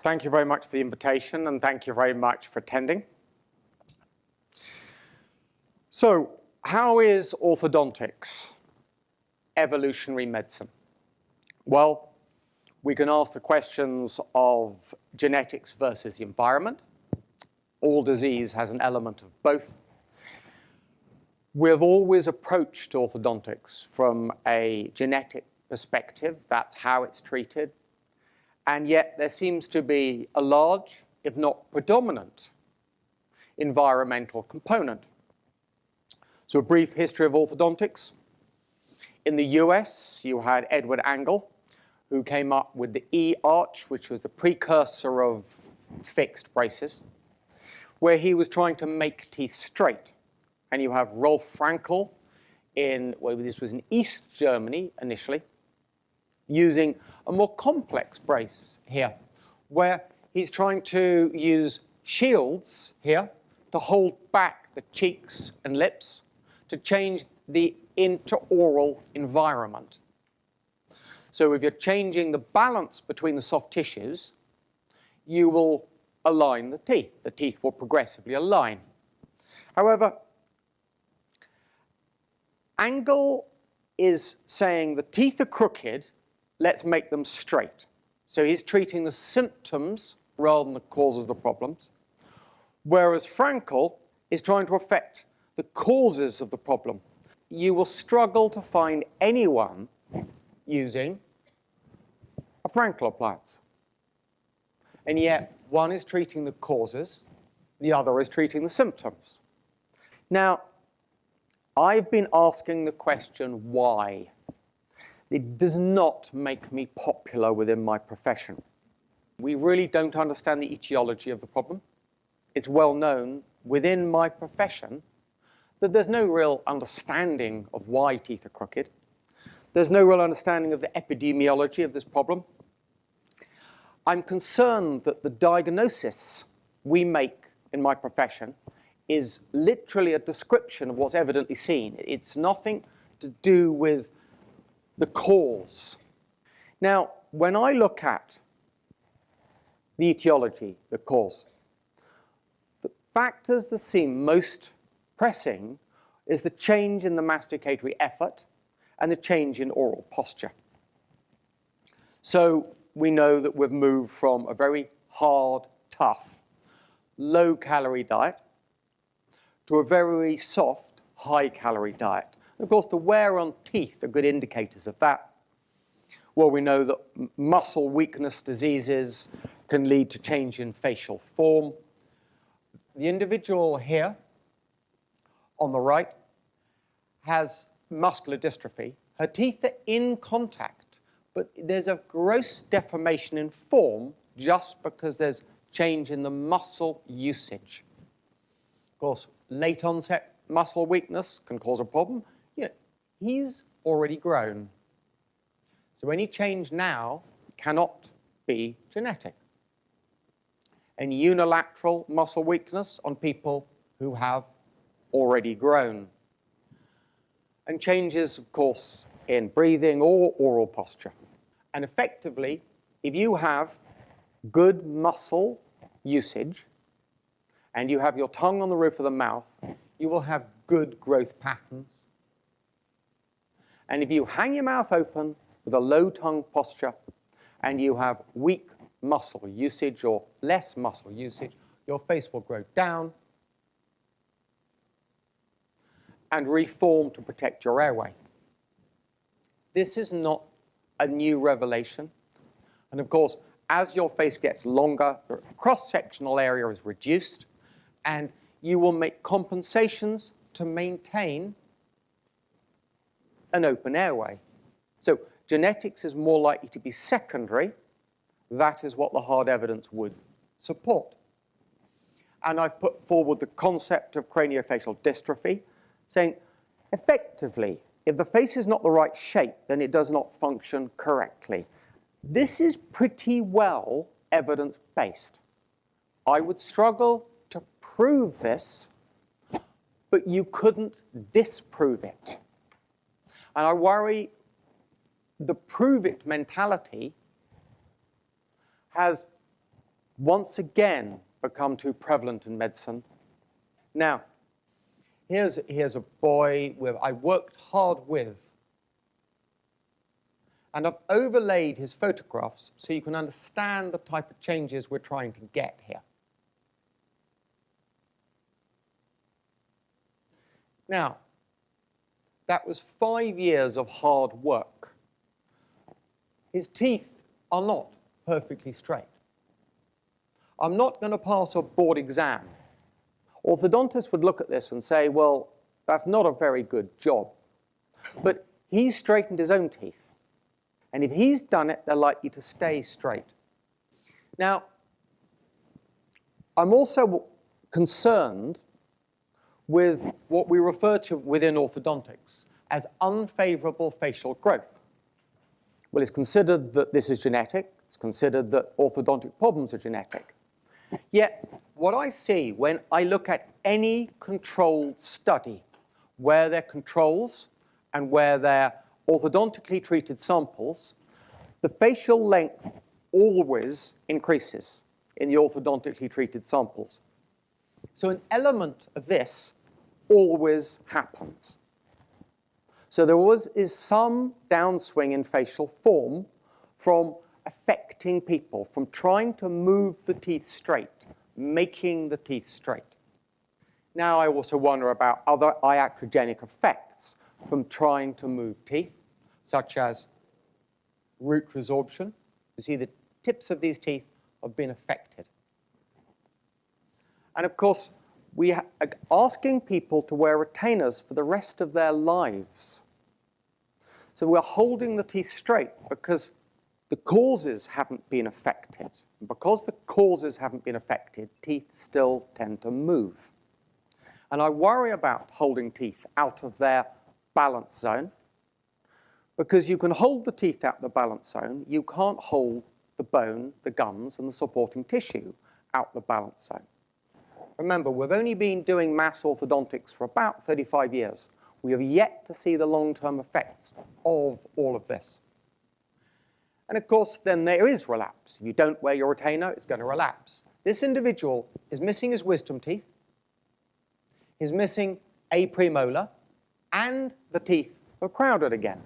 Thank you very much for the invitation, and thank you very much for attending. So, how is orthodontics evolutionary medicine? Well, we can ask the questions of genetics versus the environment. All disease has an element of both. We've always approached orthodontics from a genetic perspective. That's how it's treated. And yet there seems to be a large, if not predominant, environmental component. So a brief history of orthodontics. In the US, you had Edward Angle, who came up with the E-arch, which was the precursor of fixed braces, where he was trying to make teeth straight. And you have Rolf Frankel this was in East Germany initially, using a more complex brace here, where he's trying to use shields here to hold back the cheeks and lips to change the intraoral environment. So if you're changing the balance between the soft tissues, you will align the teeth. The teeth will progressively align. However, Angle is saying the teeth are crooked, let's make them straight. So he's treating the symptoms rather than the causes of the problems, whereas Frankel is trying to affect the causes of the problem. You will struggle to find anyone using a Frankel appliance. And yet, one is treating the causes, the other is treating the symptoms. Now, I've been asking the question, why? It does not make me popular within my profession. We really don't understand the etiology of the problem. It's well known within my profession that there's no real understanding of why teeth are crooked. There's no real understanding of the epidemiology of this problem. I'm concerned that the diagnosis we make in my profession is literally a description of what's evidently seen. It's nothing to do with the cause. Now, when I look at the etiology, the cause, the factors that seem most pressing is the change in the masticatory effort and the change in oral posture. So we know that we've moved from a very hard, tough, low-calorie diet to a very soft, high-calorie diet. And of course, the wear on teeth are good indicators of that. Well, we know that muscle weakness diseases can lead to change in facial form. The individual here on the right has muscular dystrophy. Her teeth are in contact, but there's a gross deformation in form just because there's change in the muscle usage. Of course, late onset muscle weakness can cause a problem. Yeah, he's already grown. So any change now cannot be genetic. And unilateral muscle weakness on people who have already grown. And changes, of course, in breathing or oral posture. And effectively, if you have good muscle usage and you have your tongue on the roof of the mouth, you will have good growth patterns. And if you hang your mouth open with a low tongue posture and you have weak muscle usage or less muscle usage, your face will grow down and reform to protect your airway. This is not a new revelation. And of course, as your face gets longer, the cross-sectional area is reduced, and you will make compensations to maintain an open airway. So genetics is more likely to be secondary. That is what the hard evidence would support. And I've put forward the concept of craniofacial dystrophy, saying, effectively, if the face is not the right shape, then it does not function correctly. This is pretty well evidence-based. I would struggle to prove this, but you couldn't disprove it. And I worry the prove-it mentality has once again become too prevalent in medicine. Now, here's a boy I worked hard with, and I've overlaid his photographs so you can understand the type of changes we're trying to get here. Now, that was 5 years of hard work. His teeth are not perfectly straight. I'm not going to pass a board exam. Orthodontists would look at this and say, well, that's not a very good job. But he's straightened his own teeth. And if he's done it, they're likely to stay straight. Now, I'm also concerned with what we refer to within orthodontics as unfavorable facial growth. Well, it's considered that this is genetic. It's considered that orthodontic problems are genetic. Yet, what I see when I look at any controlled study, where they're controls and where they're orthodontically treated samples, the facial length always increases in the orthodontically treated samples. So an element of this always happens. So there always is some downswing in facial form from affecting people, from trying to move the teeth straight, making the teeth straight. Now I also wonder about other iatrogenic effects from trying to move teeth, such as root resorption. You see the tips of these teeth have been affected. And of course, we are asking people to wear retainers for the rest of their lives. So we're holding the teeth straight because the causes haven't been affected. And because the causes haven't been affected, teeth still tend to move. And I worry about holding teeth out of their balance zone, because you can hold the teeth out the balance zone, you can't hold the bone, the gums, and the supporting tissue out the balance zone. Remember, we've only been doing mass orthodontics for about 35 years. We have yet to see the long-term effects of all of this. And of course, then there is relapse. If you don't wear your retainer, it's going to relapse. This individual is missing his wisdom teeth, he's missing a premolar, and the teeth are crowded again.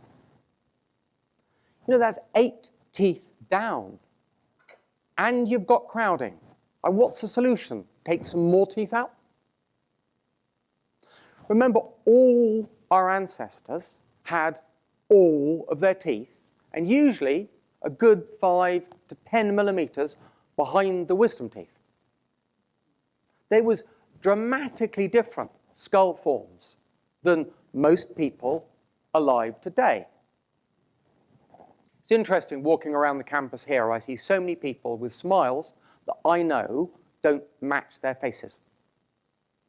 You know, that's 8 teeth down, and you've got crowding. And what's the solution? Take some more teeth out? Remember, all our ancestors had all of their teeth, and usually a good 5 to 10 millimeters behind the wisdom teeth. There was dramatically different skull forms than most people alive today. It's interesting walking around the campus here, I see so many people with smiles that I know don't match their faces.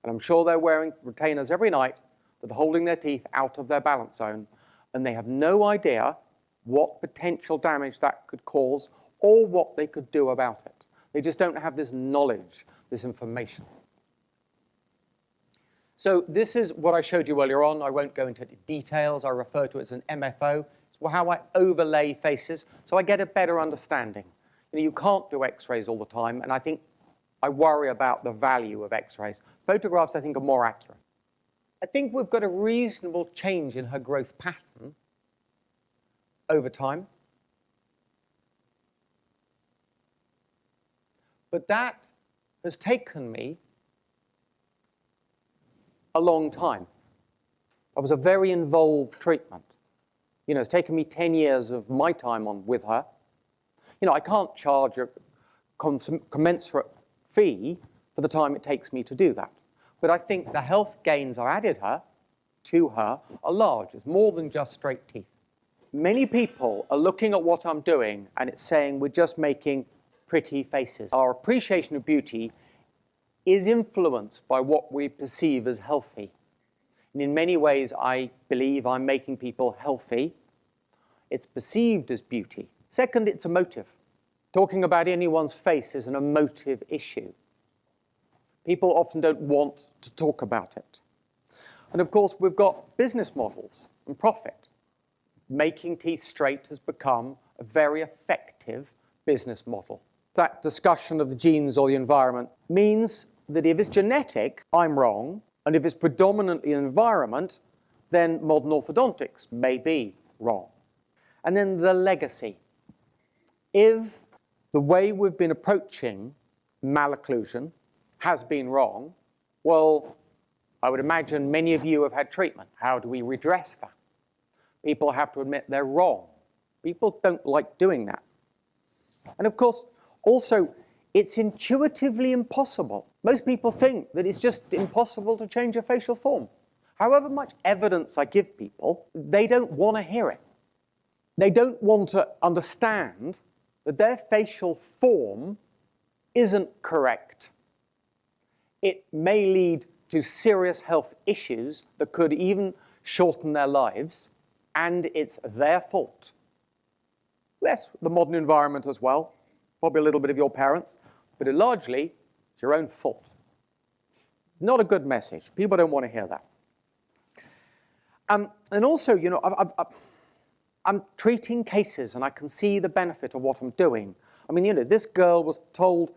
And I'm sure they're wearing retainers every night that are holding their teeth out of their balance zone, and they have no idea what potential damage that could cause or what they could do about it. They just don't have this knowledge, this information. So this is what I showed you earlier on. I won't go into details. I refer to it as an MFO. It's how I overlay faces so I get a better understanding. You know, you can't do X-rays all the time, and I think I worry about the value of X-rays. Photographs, I think, are more accurate. I think we've got a reasonable change in her growth pattern over time. But that has taken me a long time. It was a very involved treatment. You know, it's taken me 10 years of my time on with her. You know, I can't charge a commensurate fee for the time it takes me to do that. But I think the health gains I added to her are large. It's more than just straight teeth. Many people are looking at what I'm doing and it's saying we're just making pretty faces. Our appreciation of beauty is influenced by what we perceive as healthy. And in many ways, I believe I'm making people healthy. It's perceived as beauty. Second, it's emotive. Talking about anyone's face is an emotive issue. People often don't want to talk about it. And of course, we've got business models and profit. Making teeth straight has become a very effective business model. that discussion of the genes or the environment means that if it's genetic, I'm wrong, and if it's predominantly environment, then modern orthodontics may be wrong. And then the legacy. If the way we've been approaching malocclusion has been wrong, well, I would imagine many of you have had treatment. How do we redress that? People have to admit they're wrong. People don't like doing that. And of course, also, it's intuitively impossible. Most people think that it's just impossible to change a facial form. However much evidence I give people, they don't want to hear it. They don't want to understand that their facial form isn't correct. It may lead to serious health issues that could even shorten their lives, and it's their fault. Yes, the modern environment as well, probably a little bit of your parents, but largely it's your own fault. Not a good message. People don't want to hear that. And also, you know, I'm treating cases and I can see the benefit of what I'm doing. I mean, you know, this girl was told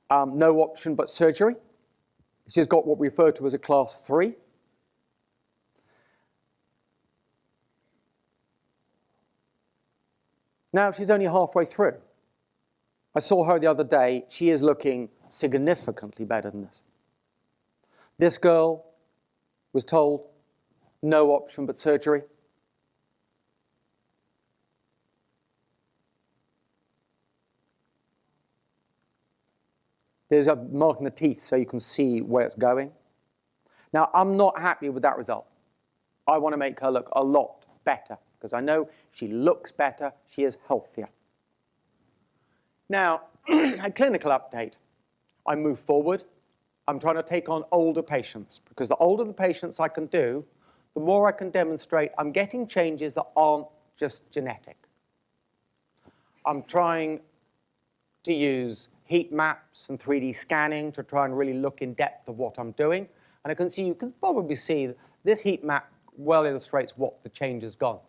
no option but surgery. She's got what we refer to as a class 3. Now she's only halfway through. I saw her the other day. She is looking significantly better than this. This girl was told no option but surgery. There's a mark in the teeth so you can see where it's going. Now, I'm not happy with that result. I want to make her look a lot better because I know if she looks better, she is healthier. Now, a clinical update. I move forward. I'm trying to take on older patients because the older the patients I can do, the more I can demonstrate I'm getting changes that aren't just genetic. I'm trying to use heat maps and 3D scanning to try and really look in depth of what I'm doing. And you can probably see this heat map well illustrates what the change has gone.